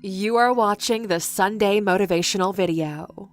You are watching the Sunday motivational video.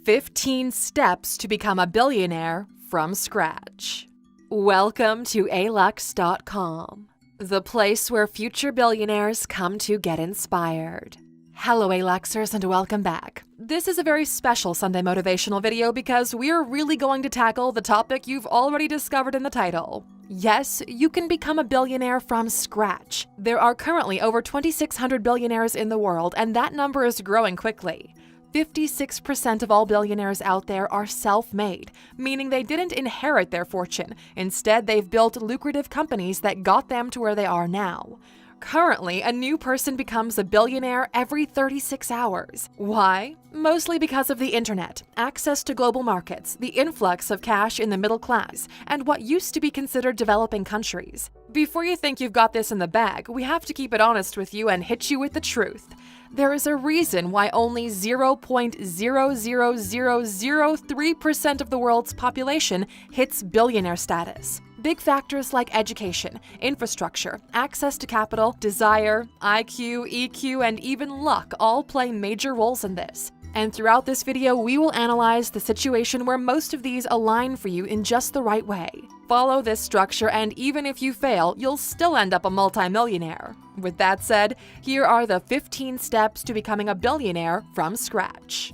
15 Steps to Become a Billionaire from Scratch. Welcome to alux.com, the place where future billionaires come to get inspired. Hello Aluxers and welcome back. This is a very special Sunday motivational video because we're really going to tackle the topic you've already discovered in the title. Yes, you can become a billionaire from scratch. There are currently over 2,600 billionaires in the world, and that number is growing quickly. 56% of all billionaires out there are self-made, meaning they didn't inherit their fortune. Instead, they've built lucrative companies that got them to where they are now. Currently, a new person becomes a billionaire every 36 hours. Why? Mostly because of the internet, access to global markets, the influx of cash in the middle class, and what used to be considered developing countries. Before you think you've got this in the bag, we have to keep it honest with you and hit you with the truth. There is a reason why only 0.00003% of the world's population hits billionaire status. Big factors like education, infrastructure, access to capital, desire, IQ, EQ, and even luck all play major roles in this. And throughout this video, we will analyze the situation where most of these align for you in just the right way. Follow this structure, and even if you fail, you'll still end up a multimillionaire. With that said, here are the 15 steps to becoming a billionaire from scratch.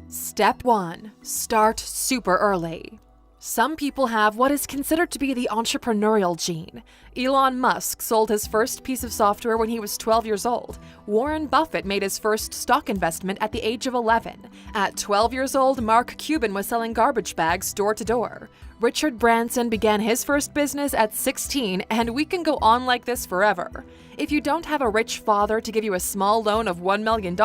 Step 1. Start super early. Some people have what is considered to be the entrepreneurial gene. Elon Musk sold his first piece of software when he was 12 years old. Warren Buffett made his first stock investment at the age of 11. At 12 years old, Mark Cuban was selling garbage bags door to door. Richard Branson began his first business at 16, and we can go on like this forever. If you don't have a rich father to give you a small loan of $1 million,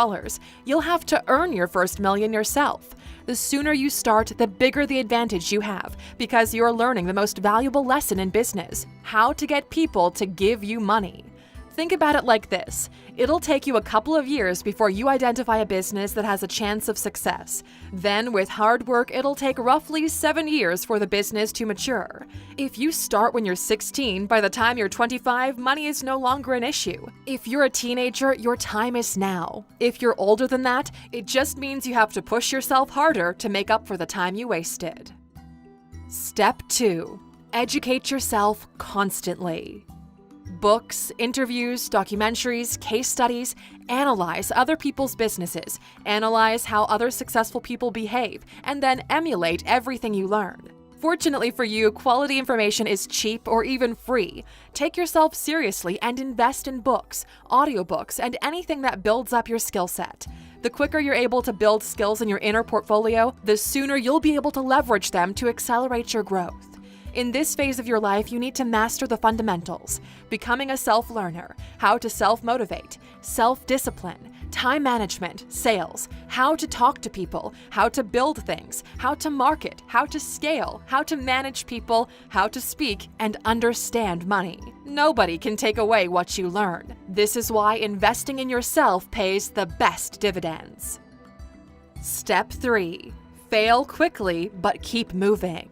you'll have to earn your first million yourself. The sooner you start, the bigger the advantage you have, because you're learning the most valuable lesson in business: how to get people to give you money. Think about it like this. It'll take you a couple of years before you identify a business that has a chance of success. Then, with hard work, it'll take roughly 7 years for the business to mature. If you start when you're 16, by the time you're 25, money is no longer an issue. If you're a teenager, your time is now. If you're older than that, it just means you have to push yourself harder to make up for the time you wasted. Step 2. Educate yourself constantly. Books, interviews, documentaries, case studies. Analyze other people's businesses, analyze how other successful people behave, and then emulate everything you learn. Fortunately for you, quality information is cheap or even free. Take yourself seriously and invest in books, audiobooks, and anything that builds up your skill set. The quicker you're able to build skills in your inner portfolio, the sooner you'll be able to leverage them to accelerate your growth. In this phase of your life, you need to master the fundamentals: becoming a self-learner, how to self-motivate, self-discipline, time management, sales, how to talk to people, how to build things, how to market, how to scale, how to manage people, how to speak, and understand money. Nobody can take away what you learn. This is why investing in yourself pays the best dividends. Step 3. Fail quickly, but keep moving.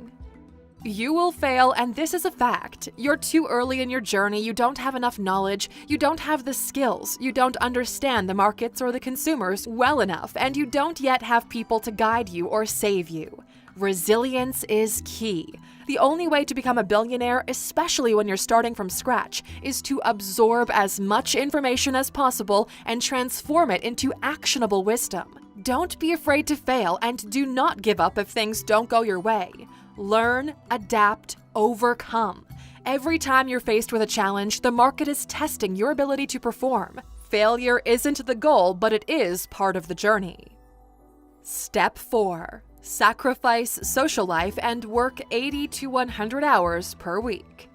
You will fail, and this is a fact. You're too early in your journey, you don't have enough knowledge, you don't have the skills, you don't understand the markets or the consumers well enough, and you don't yet have people to guide you or save you. Resilience is key. The only way to become a billionaire, especially when you're starting from scratch, is to absorb as much information as possible and transform it into actionable wisdom. Don't be afraid to fail, and do not give up if things don't go your way. Learn, adapt, overcome. Every time you're faced with a challenge, the market is testing your ability to perform. Failure isn't the goal, but it is part of the journey. Step 4. Sacrifice social life and work 80 to 100 hours per week.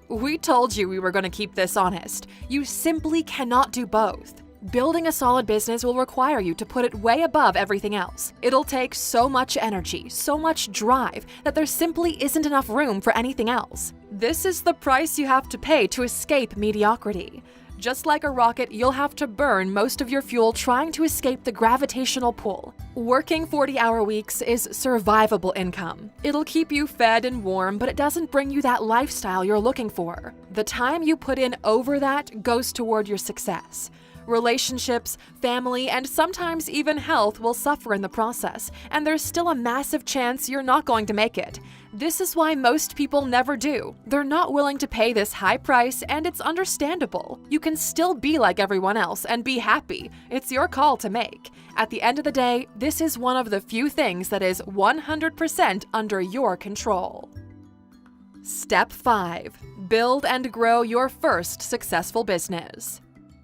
We told you we were going to keep this honest. You simply cannot do both. Building a solid business will require you to put it way above everything else. It'll take so much energy, so much drive, that there simply isn't enough room for anything else. This is the price you have to pay to escape mediocrity. Just like a rocket, you'll have to burn most of your fuel trying to escape the gravitational pull. Working 40-hour weeks is survivable income. It'll keep you fed and warm, but it doesn't bring you that lifestyle you're looking for. The time you put in over that goes toward your success. Relationships, family, and sometimes even health will suffer in the process, and there's still a massive chance you're not going to make it. This is why most people never do. They're not willing to pay this high price, and it's understandable. You can still be like everyone else and be happy. It's your call to make. At the end of the day, this is one of the few things that is 100% under your control. Step 5. Build and grow your first successful business.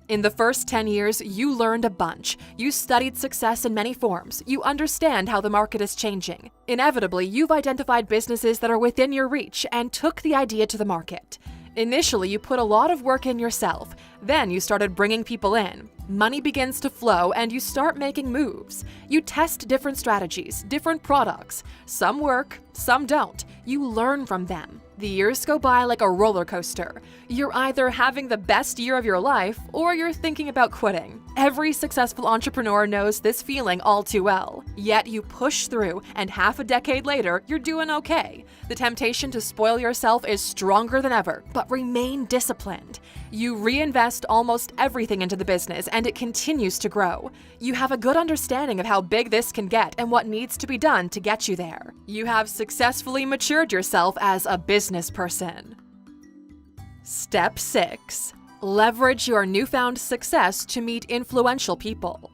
In the first 10 years, you learned a bunch. You studied success in many forms. You understand how the market is changing. Inevitably, you've identified businesses that are within your reach and took the idea to the market. Initially, you put a lot of work in yourself. Then you started bringing people in. Money begins to flow and you start making moves. You test different strategies, different products. Some work, some don't. You learn from them. The years go by like a roller coaster. You're either having the best year of your life or you're thinking about quitting. Every successful entrepreneur knows this feeling all too well. Yet you push through, and half a decade later, you're doing okay. The temptation to spoil yourself is stronger than ever, but remain disciplined. You reinvest almost everything into the business, and it continues to grow. You have a good understanding of how big this can get and what needs to be done to get you there. You have successfully matured yourself as a business person. Step 6. Leverage your newfound success to meet influential people.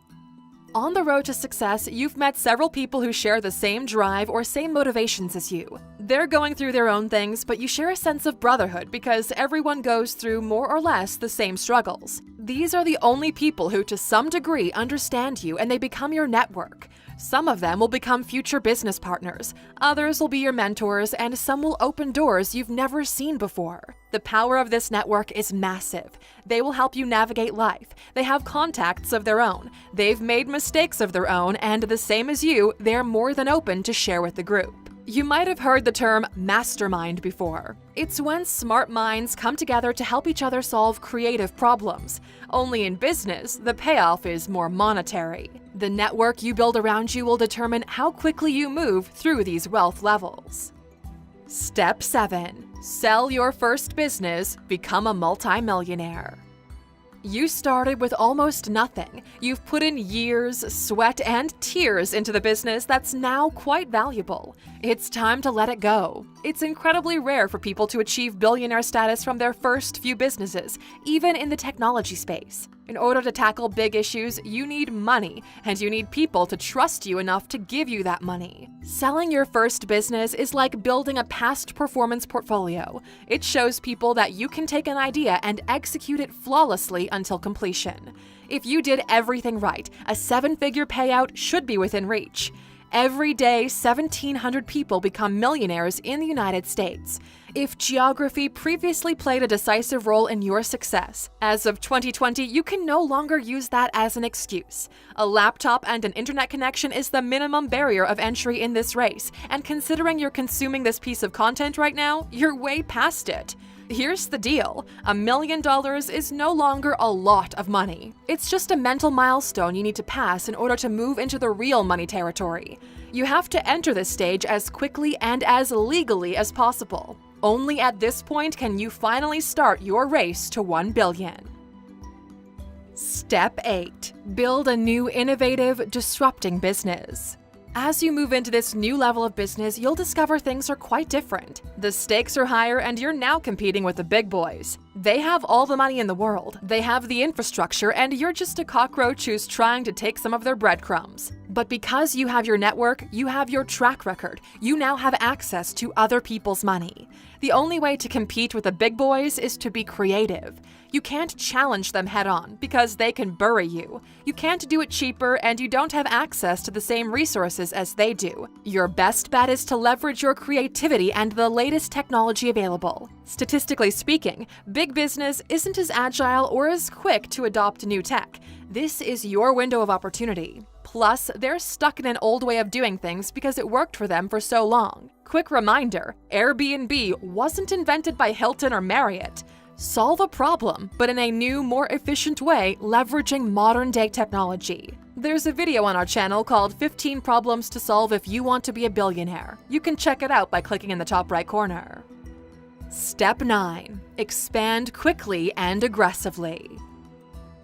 On the road to success, you've met several people who share the same drive or same motivations as you. They're going through their own things, but you share a sense of brotherhood because everyone goes through more or less the same struggles. These are the only people who, to some degree, understand you, and they become your network. Some of them will become future business partners, others will be your mentors, and some will open doors you've never seen before. The power of this network is massive. They will help you navigate life. They have contacts of their own. They've made mistakes of their own, and the same as you, they're more than open to share with the group. You might have heard the term mastermind before. It's when smart minds come together to help each other solve creative problems. Only in business, the payoff is more monetary. The network you build around you will determine how quickly you move through these wealth levels. Step 7. Sell your first business, become a multimillionaire. You started with almost nothing. You've put in years, sweat, and tears into the business that's now quite valuable. It's time to let it go. It's incredibly rare for people to achieve billionaire status from their first few businesses, even in the technology space. In order to tackle big issues, you need money, and you need people to trust you enough to give you that money. Selling your first business is like building a past performance portfolio. It shows people that you can take an idea and execute it flawlessly until completion. If you did everything right, a 7-figure payout should be within reach. Every day, 1,700 people become millionaires in the United States. If geography previously played a decisive role in your success, as of 2020, you can no longer use that as an excuse. A laptop and an internet connection is the minimum barrier of entry in this race, and considering you're consuming this piece of content right now, you're way past it. Here's the deal. $1 million is no longer a lot of money. It's just a mental milestone you need to pass in order to move into the real money territory. You have to enter this stage as quickly and as legally as possible. Only at this point can you finally start your race to $1 billion. Step 8. Build a new, innovative, disrupting business. As you move into this new level of business, you'll discover things are quite different. The stakes are higher and you're now competing with the big boys. They have all the money in the world, they have the infrastructure, and you're just a cockroach who's trying to take some of their breadcrumbs. But because you have your network, you have your track record, you now have access to other people's money. The only way to compete with the big boys is to be creative. You can't challenge them head-on because they can bury you. You can't do it cheaper, and you don't have access to the same resources as they do. Your best bet is to leverage your creativity and the latest technology available. Statistically speaking, big business isn't as agile or as quick to adopt new tech. This is your window of opportunity. Plus, they're stuck in an old way of doing things because it worked for them for so long. Quick reminder, Airbnb wasn't invented by Hilton or Marriott. Solve a problem, but in a new, more efficient way, leveraging modern-day technology. There's a video on our channel called 15 Problems to Solve If You Want to Be a Billionaire. You can check it out by clicking in the top right corner. Step 9. Expand quickly and aggressively.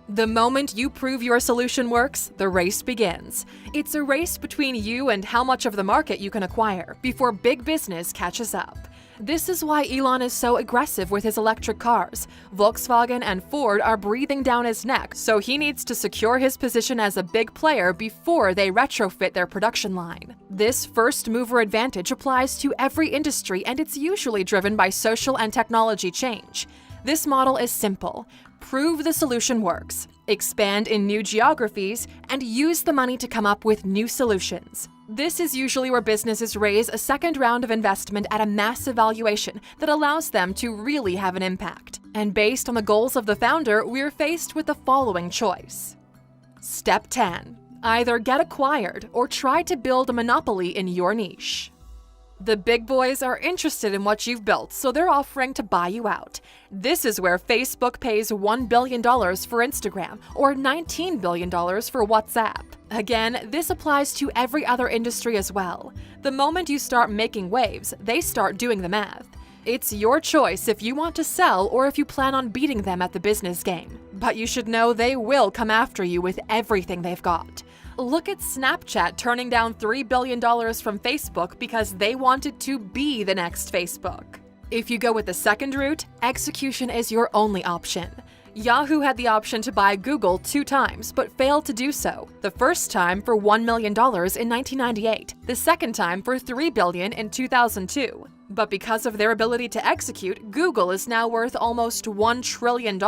The moment you prove your solution works, the race begins. It's a race between you and how much of the market you can acquire before big business catches up. This is why Elon is so aggressive with his electric cars. Volkswagen and Ford are breathing down his neck, so he needs to secure his position as a big player before they retrofit their production line. This first-mover advantage applies to every industry, and it's usually driven by social and technology change. This model is simple. Prove the solution works, expand in new geographies, and use the money to come up with new solutions. This is usually where businesses raise a second round of investment at a massive valuation that allows them to really have an impact. And based on the goals of the founder, we're faced with the following choice. Step 10. Either get acquired or try to build a monopoly in your niche. The big boys are interested in what you've built, so they're offering to buy you out. This is where Facebook pays $1 billion for Instagram or $19 billion for WhatsApp. Again, this applies to every other industry as well. The moment you start making waves, they start doing the math. It's your choice if you want to sell or if you plan on beating them at the business game. But you should know they will come after you with everything they've got. Look at Snapchat turning down $3 billion from Facebook because they wanted to be the next Facebook. If you go with the second route, execution is your only option. Yahoo had the option to buy Google 2 times, but failed to do so. The first time for $1 million in 1998, the second time for $3 billion in 2002. But because of their ability to execute, Google is now worth almost $1 trillion.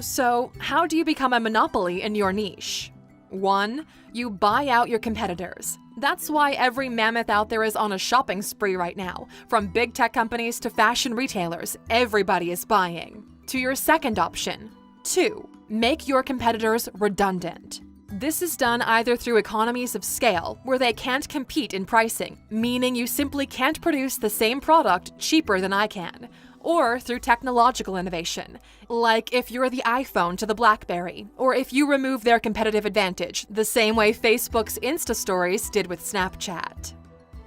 So, how do you become a monopoly in your niche? 1. You buy out your competitors. That's why every mammoth out there is on a shopping spree right now. From big tech companies to fashion retailers, everybody is buying. To your second option. 2. Make your competitors redundant. This is done either through economies of scale, where they can't compete in pricing, meaning you simply can't produce the same product cheaper than I can, or through technological innovation, like if you're the iPhone to the BlackBerry, or if you remove their competitive advantage, the same way Facebook's Insta Stories did with Snapchat.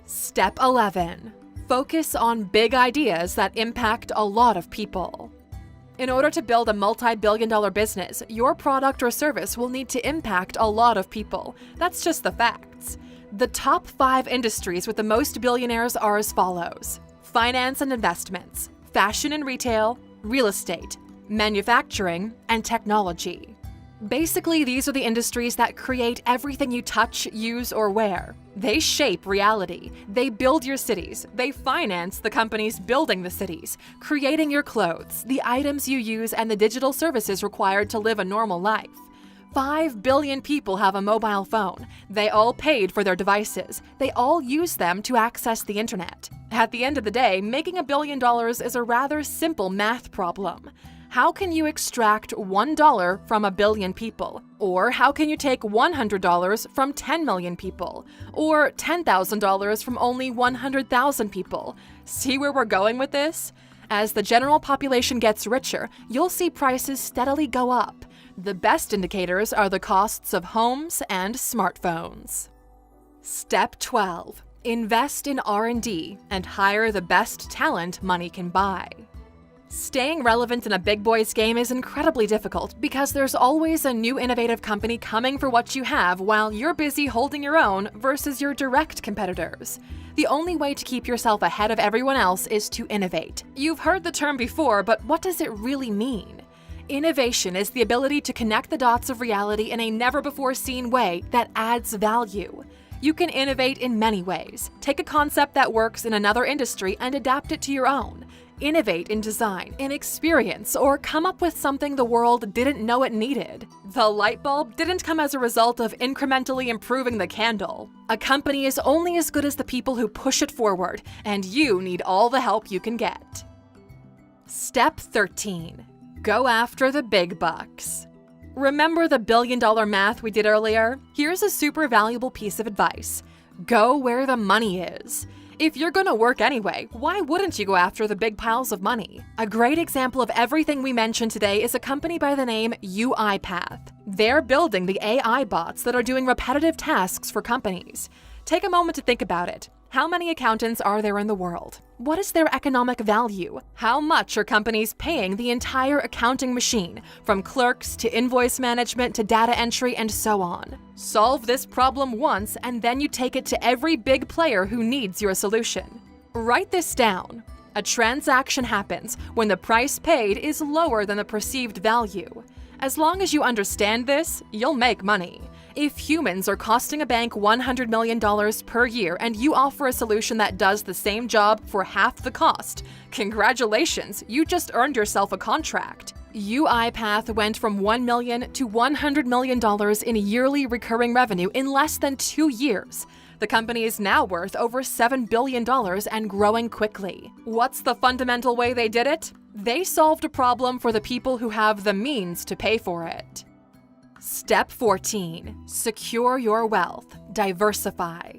Step 11. Focus on big ideas that impact a lot of people. In order to build a multi-billion-dollar business, your product or service will need to impact a lot of people. That's just the facts. The top 5 industries with the most billionaires are as follows: finance and investments, fashion and retail, real estate, manufacturing, and technology. Basically, these are the industries that create everything you touch, use, or wear. They shape reality. They build your cities. They finance the companies building the cities, creating your clothes, the items you use, and the digital services required to live a normal life. 5 billion people have a mobile phone. They all paid for their devices. They all use them to access the internet. At the end of the day, making $1 billion is a rather simple math problem. How can you extract $1 from 1 billion people? Or how can you take $100 from 10 million people? Or $10,000 from only 100,000 people? See where we're going with this? As the general population gets richer, you'll see prices steadily go up. The best indicators are the costs of homes and smartphones. Step 12. Invest in R&D and hire the best talent money can buy. Staying relevant in a big boys game is incredibly difficult because there's always a new innovative company coming for what you have while you're busy holding your own versus your direct competitors. The only way to keep yourself ahead of everyone else is to innovate. You've heard the term before, but what does it really mean? Innovation is the ability to connect the dots of reality in a never-before-seen way that adds value. You can innovate in many ways. Take a concept that works in another industry and adapt it to your own. Innovate in design, in experience, or come up with something the world didn't know it needed. The light bulb didn't come as a result of incrementally improving the candle. A company is only as good as the people who push it forward, and you need all the help you can get. Step 13. Go after the big bucks. Remember the billion-dollar math we did earlier? Here's a super valuable piece of advice. Go where the money is. If you're gonna work anyway, why wouldn't you go after the big piles of money? A great example of everything we mentioned today is a company by the name UiPath. They're building the AI bots that are doing repetitive tasks for companies. Take a moment to think about it. How many accountants are there in the world? What is their economic value? How much are companies paying the entire accounting machine, from clerks to invoice management to data entry and so on? Solve this problem once, and then you take it to every big player who needs your solution. Write this down. A transaction happens when the price paid is lower than the perceived value. As long as you understand this, you'll make money. If humans are costing a bank $100 million per year and you offer a solution that does the same job for half the cost, congratulations, you just earned yourself a contract. UiPath went from $1 million to $100 million in yearly recurring revenue in less than 2 years. The company is now worth over $7 billion and growing quickly. What's the fundamental way they did it? They solved a problem for the people who have the means to pay for it. Step 14. Secure your wealth. Diversify.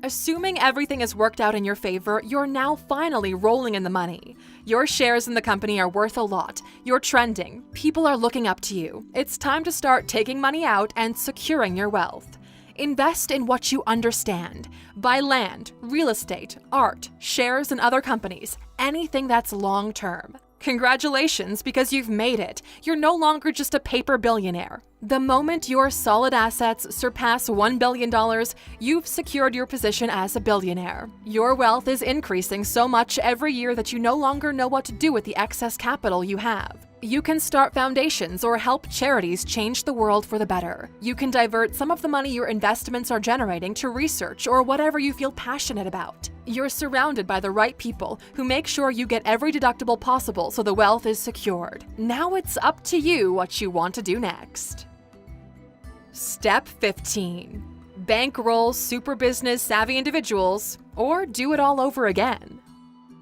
Assuming everything has worked out in your favor, you're now finally rolling in the money. Your shares in the company are worth a lot. You're trending. People are looking up to you. It's time to start taking money out and securing your wealth. Invest in what you understand. Buy land, real estate, art, shares in other companies, anything that's long-term. Congratulations, because you've made it. You're no longer just a paper billionaire. The moment your solid assets surpass $1 billion, you've secured your position as a billionaire. Your wealth is increasing so much every year that you no longer know what to do with the excess capital you have. You can start foundations or help charities change the world for the better. You can divert some of the money your investments are generating to research or whatever you feel passionate about. You're surrounded by the right people who make sure you get every deductible possible so the wealth is secured. Now it's up to you what you want to do next. Step 15. Bankroll super business savvy individuals, or do it all over again.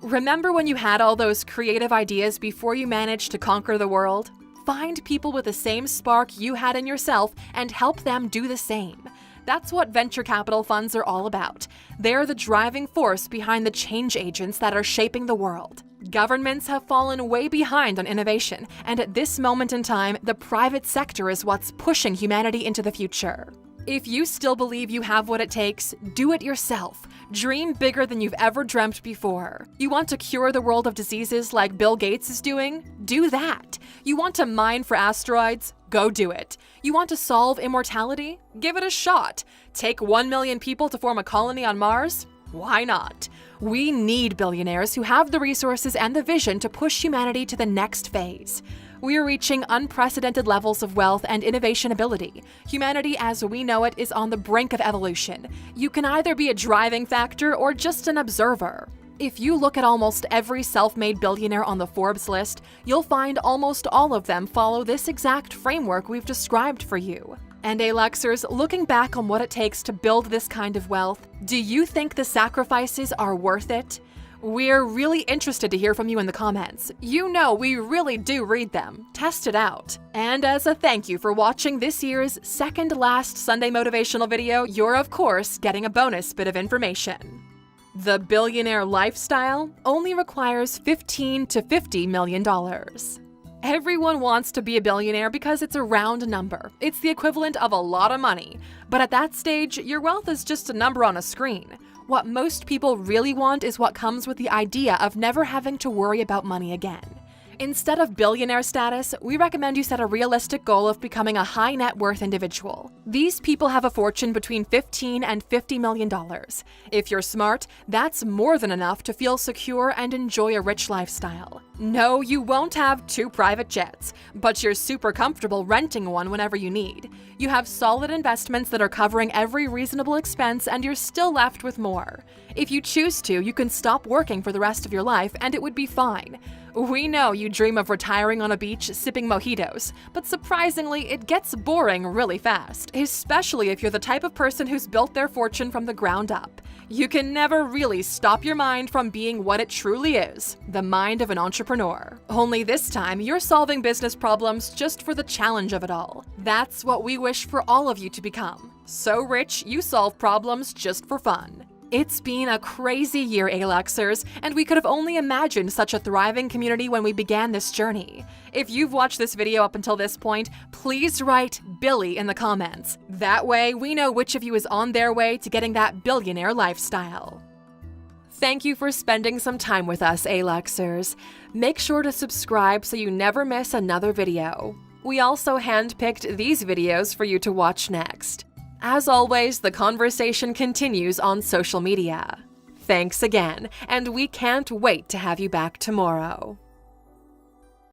Remember when you had all those creative ideas before you managed to conquer the world? Find people with the same spark you had in yourself and help them do the same. That's what venture capital funds are all about. They're the driving force behind the change agents that are shaping the world. Governments have fallen way behind on innovation, and at this moment in time, the private sector is what's pushing humanity into the future. If you still believe you have what it takes, do it yourself. Dream bigger than you've ever dreamt before. You want to cure the world of diseases like Bill Gates is doing? Do that. You want to mine for asteroids? Go do it. You want to solve immortality? Give it a shot. Take 1 million people to form a colony on Mars? Why not? We need billionaires who have the resources and the vision to push humanity to the next phase. We are reaching unprecedented levels of wealth and innovation ability. Humanity as we know it is on the brink of evolution. You can either be a driving factor or just an observer. If you look at almost every self-made billionaire on the Forbes list, you'll find almost all of them follow this exact framework we've described for you. And Luxers, looking back on what it takes to build this kind of wealth, do you think the sacrifices are worth it? We're really interested to hear from you in the comments. You know we really do read them. Test it out. And as a thank you for watching this year's second last Sunday motivational video, you're of course getting a bonus bit of information. The billionaire lifestyle only requires $15 to $50 million. Everyone wants to be a billionaire because it's a round number. It's the equivalent of a lot of money. But at that stage, your wealth is just a number on a screen. What most people really want is what comes with the idea of never having to worry about money again. Instead of billionaire status, we recommend you set a realistic goal of becoming a high net worth individual. These people have a fortune between $15 and $50 million. If you're smart, that's more than enough to feel secure and enjoy a rich lifestyle. No, you won't have 2 private jets, but you're super comfortable renting one whenever you need. You have solid investments that are covering every reasonable expense, and you're still left with more. If you choose to, you can stop working for the rest of your life and it would be fine. We know you dream of retiring on a beach sipping mojitos, but surprisingly, it gets boring really fast, especially if you're the type of person who's built their fortune from the ground up. You can never really stop your mind from being what it truly is, the mind of an entrepreneur. Only this time, you're solving business problems just for the challenge of it all. That's what we wish for all of you to become. So rich, you solve problems just for fun. It's been a crazy year, Luxers, and we could have only imagined such a thriving community when we began this journey. If you've watched this video up until this point, please write Billy in the comments. That way, we know which of you is on their way to getting that billionaire lifestyle. Thank you for spending some time with us, Aluxers. Make sure to subscribe so you never miss another video. We also handpicked these videos for you to watch next. As always, the conversation continues on social media. Thanks again, and we can't wait to have you back tomorrow.